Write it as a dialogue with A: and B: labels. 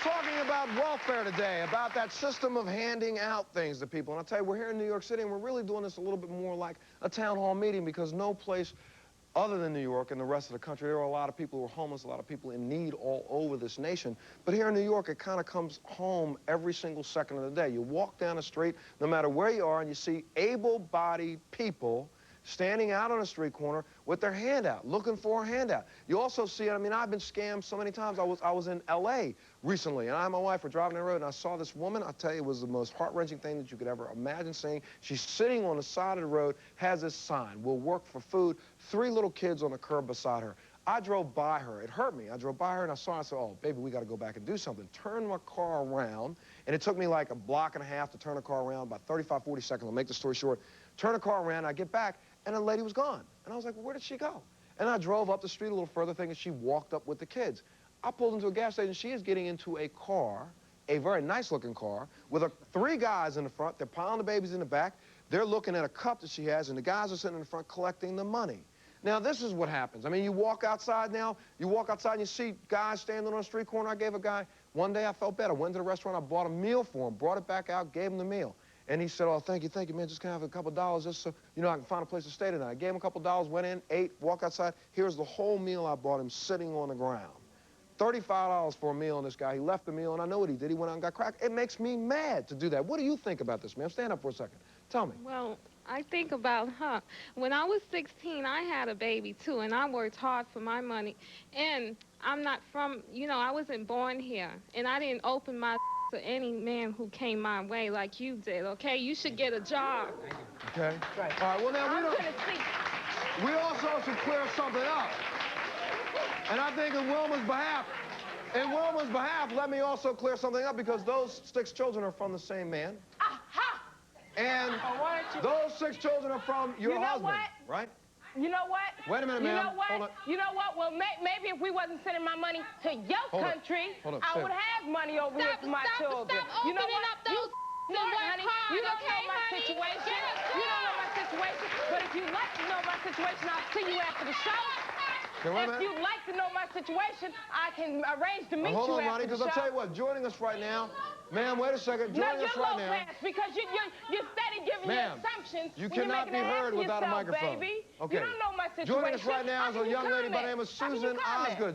A: talking about welfare today, about that system of handing out things to people. And I'll tell you, we're here in New York City, and we're really doing this a little bit more like a town hall meeting, because no place other than New York and the rest of the country, there are a lot of people who are homeless, a lot of people in need all over this nation. But here in New York, it kind of comes home every single second of the day. You walk down the street, no matter where you are, and you see able-bodied people standing out on a street corner with their hand out, looking for a handout. You also see it, I mean, I've been scammed so many times. I was in L.A. recently, and I and my wife were driving down the road, and I saw this woman. I'll tell you, it was the most heart-wrenching thing that you could ever imagine seeing. She's sitting on the side of the road, has this sign, "We'll work for food," 3 little kids on the curb beside her. I drove by her. It hurt me. I drove by her, and I saw her. I said, "Oh, baby, we got to go back and do something." Turned my car around, and it took me like a block and a half to turn the car around, about 35, 40 seconds. I'll make the story short. Turn the car around, I get back, and the lady was gone. And I was like, well, where did she go? And I drove up the street a little further, thinking she walked up with the kids. I pulled into a gas station. She is getting into a car, a very nice-looking car, with 3 guys in the front. They're piling the babies in the back. They're looking at a cup that she has, and the guys are sitting in the front collecting the money. Now, this is what happens. I mean, you walk outside now, you walk outside and you see guys standing on a street corner. I gave a guy, one day I felt better. Went to the restaurant, I bought a meal for him, brought it back out, gave him the meal. And he said, "Oh, thank you, man. Just can I have a couple dollars just so, you know, I can find a place to stay tonight." I gave him a couple dollars, went in, ate, walked outside. Here's the whole meal I bought him sitting on the ground. $35 for a meal on this guy. He left the meal, and I know what he did. He went out and got crack. It makes me mad to do that. What do you think about this, ma'am? Stand up for a second. Tell me.
B: Well, I think about, when I was 16, I had a baby, too, and I worked hard for my money. And I'm not from, you know, I wasn't born here, and I didn't open my to any man who came my way like you did, okay? You should get a job.
A: Okay. Right. All right, well, now, we also should clear something up. And I think in Wilma's behalf, let me also clear something up, because those 6 children are from the same man.
C: Aha!
A: And those 6 children are from your husband, right?
C: You know what?
A: Wait a minute, ma'am.
C: You know what?
A: Hold on.
C: You know what? Well, maybe if we wasn't sending my money to your country, I would have money over here for my children. You know what?
B: Up those
C: honey, you don't know my situation. You don't know my situation. But if you'd like to know my situation, I'll see you after the show. If you'd like to know my situation, I can arrange to meet you after the show.
A: Hold on, Ronnie, because I'll tell you what, joining us right now, ma'am, wait a second, joining us right now.
C: Because you're steady giving your assumptions.
A: You cannot be heard without a microphone.
C: Baby.
A: Okay.
C: You don't know my situation.
A: Joining us right now is a young lady by the name of Susan Osgood.